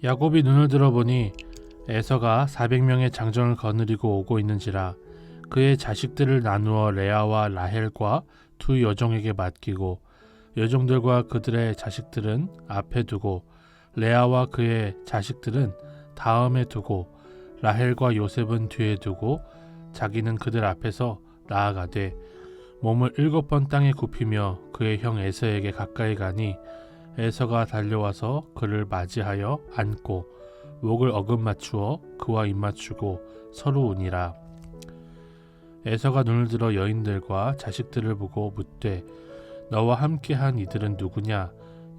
야곱이 눈을 들어보니 에서가 400명의 장정을 거느리고 오고 있는지라 그의 자식들을 나누어 레아와 라헬과 두 여종에게 맡기고 여종들과 그들의 자식들은 앞에 두고 레아와 그의 자식들은 다음에 두고 라헬과 요셉은 뒤에 두고 자기는 그들 앞에서 나아가되 몸을 7번 땅에 굽히며 그의 형 에서에게 가까이 가니 에서가 달려와서 그를 맞이하여 안고 목을 어긋맞추어 그와 입맞추고 서로 우니라. 에서가 눈을 들어 여인들과 자식들을 보고 묻되 너와 함께한 이들은 누구냐?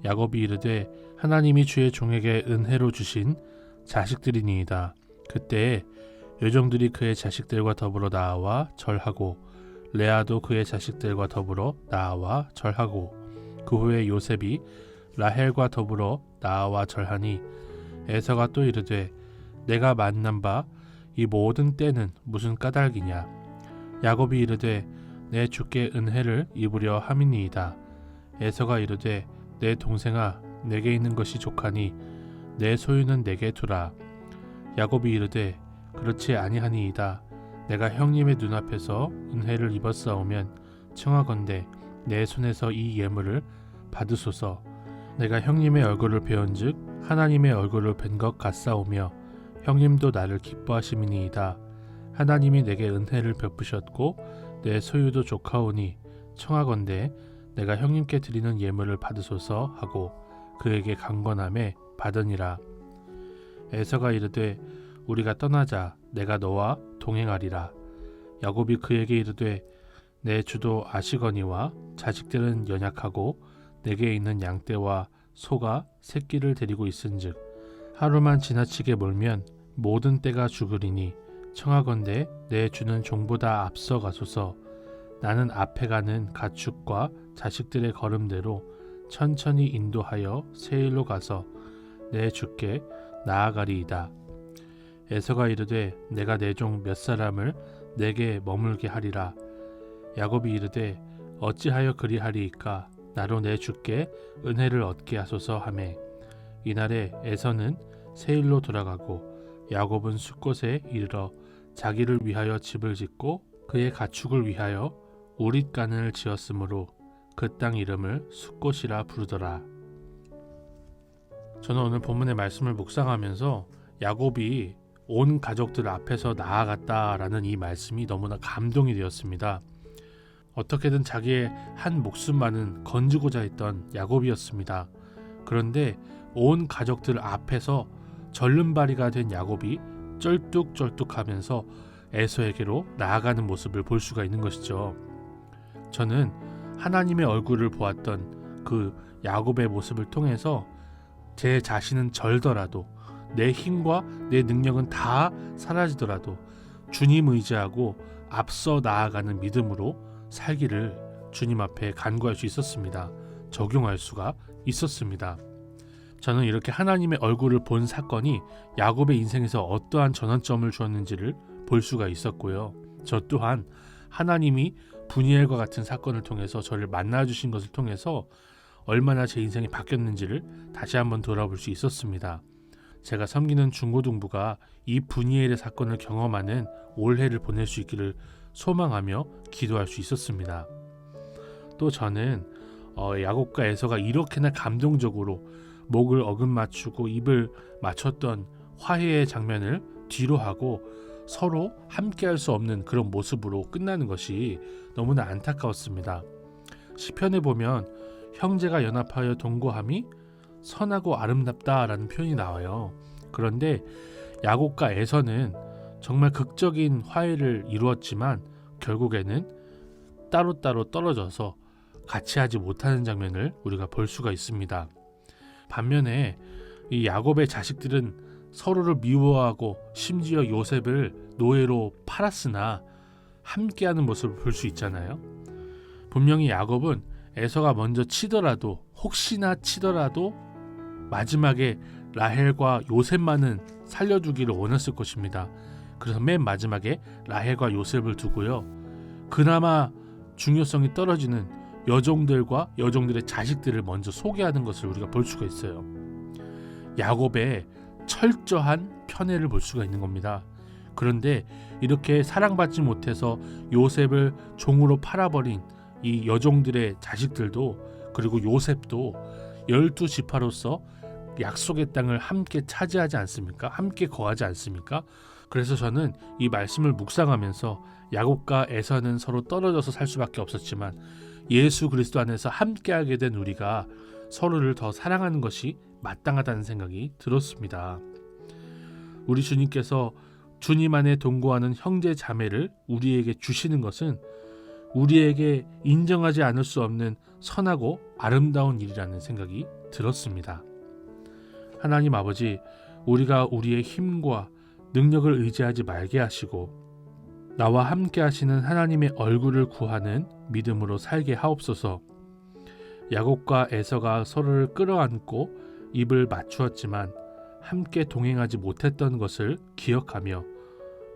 야곱이 이르되 하나님이 주의 종에게 은혜로 주신 자식들이니이다. 그때에 여종들이 그의 자식들과 더불어 나아와 절하고 레아도 그의 자식들과 더불어 나아와 절하고 그 후에 요셉이 라헬과 더불어 나아와 절하니 에서가 또 이르되 내가 만난 바 이 모든 때는 무슨 까닭이냐? 야곱이 이르되 내 주께 은혜를 입으려 함이니이다. 에서가 이르되 내 동생아 내게 있는 것이 족하니 내 소유는 내게 두라. 야곱이 이르되 그렇지 아니하니이다. 내가 형님의 눈앞에서 은혜를 입었사오면 청하건대 내 손에서 이 예물을 받으소서. 내가 형님의 얼굴을 배운즉 하나님의 얼굴을 뵌 것 같사오며 형님도 나를 기뻐하심이니이다. 하나님이 내게 은혜를 베푸셨고 내 소유도 족하오니 청하건대 내가 형님께 드리는 예물을 받으소서 하고 그에게 강건함에 받으니라. 에서가 이르되 우리가 떠나자. 내가 너와 동행하리라. 야곱이 그에게 이르되 내 주도 아시거니와 자식들은 연약하고 내게 있는 양떼와 소가 새끼를 데리고 있은즉 하루만 지나치게 몰면 모든 떼가 죽으리니 청하건대 내 주는 종보다 앞서 가소서. 나는 앞에 가는 가축과 자식들의 걸음대로 천천히 인도하여 세일로 가서 내 주께 나아가리이다. 에서가 이르되 내가 내 종 몇 사람을 내게 머물게 하리라. 야곱이 이르되 어찌하여 그리하리이까? 나로 내 주께 은혜를 얻게 하소서 하매 이날에 에서는 세일로 돌아가고 야곱은 숫곳에 이르러 자기를 위하여 집을 짓고 그의 가축을 위하여 우릿간을 지었으므로 그 땅 이름을 숫곳이라 부르더라. 저는 오늘 본문의 말씀을 묵상하면서 야곱이 온 가족들 앞에서 나아갔다라는 이 말씀이 너무나 감동이 되었습니다. 어떻게든 자기의 한 목숨만은 건지고자 했던 야곱이었습니다. 그런데 온 가족들 앞에서 절름발이가 된 야곱이 쩔뚝쩔뚝하면서 에서에게로 나아가는 모습을 볼 수가 있는 것이죠. 저는 하나님의 얼굴을 보았던 그 야곱의 모습을 통해서 제 자신은 절더라도 내 힘과 내 능력은 다 사라지더라도 주님 의지하고 앞서 나아가는 믿음으로 살기를 주님 앞에 간구할 수 있었습니다. 적용할 수가 있었습니다. 저는 이렇게 하나님의 얼굴을 본 사건이 야곱의 인생에서 어떠한 전환점을 주었는지를 볼 수가 있었고요. 저 또한 하나님이 분이엘과 같은 사건을 통해서 저를 만나주신 것을 통해서 얼마나 제 인생이 바뀌었는지를 다시 한번 돌아볼 수 있었습니다. 제가 섬기는 중고등부가 이 분이엘의 사건을 경험하는 올해를 보낼 수 있기를 소망하며 기도할 수 있었습니다. 또 저는 야곱과 에서가 이렇게나 감동적으로 목을 어긋맞추고 입을 맞췄던 화해의 장면을 뒤로 하고 서로 함께할 수 없는 그런 모습으로 끝나는 것이 너무나 안타까웠습니다. 시편에 보면 형제가 연합하여 동거함이 선하고 아름답다라는 표현이 나와요. 그런데 야곱과 에서는 정말 극적인 화해를 이루었지만 결국에는 따로따로 떨어져서 같이 하지 못하는 장면을 우리가 볼 수가 있습니다. 반면에 이 야곱의 자식들은 서로를 미워하고 심지어 요셉을 노예로 팔았으나 함께하는 모습을 볼 수 있잖아요. 분명히 야곱은 에서가 먼저 치더라도 혹시나 치더라도 마지막에 라헬과 요셉만은 살려두기를 원했을 것입니다. 그래서 맨 마지막에 라헬과 요셉을 두고요. 그나마 중요성이 떨어지는 여종들과 여종들의 자식들을 먼저 소개하는 것을 우리가 볼 수가 있어요. 야곱의 철저한 편애를 볼 수가 있는 겁니다. 그런데 이렇게 사랑받지 못해서 요셉을 종으로 팔아버린 이 여종들의 자식들도, 그리고 요셉도 12지파로서 약속의 땅을 함께 차지하지 않습니까? 함께 거하지 않습니까? 그래서 저는 이 말씀을 묵상하면서 야곱과 에서는 서로 떨어져서 살 수밖에 없었지만 예수 그리스도 안에서 함께하게 된 우리가 서로를 더 사랑하는 것이 마땅하다는 생각이 들었습니다. 우리 주님께서 주님 안에 동거하는 형제 자매를 우리에게 주시는 것은 우리에게 인정하지 않을 수 없는 선하고 아름다운 일이라는 생각이 들었습니다. 하나님 아버지, 우리가 우리의 힘과 능력을 의지하지 말게 하시고 나와 함께 하시는 하나님의 얼굴을 구하는 믿음으로 살게 하옵소서. 야곱과 에서가 서로를 끌어안고 입을 맞추었지만 함께 동행하지 못했던 것을 기억하며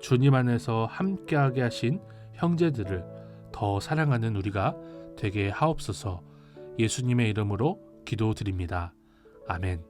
주님 안에서 함께하게 하신 형제들을 더 사랑하는 우리가 되게 하옵소서. 예수님의 이름으로 기도드립니다. 아멘.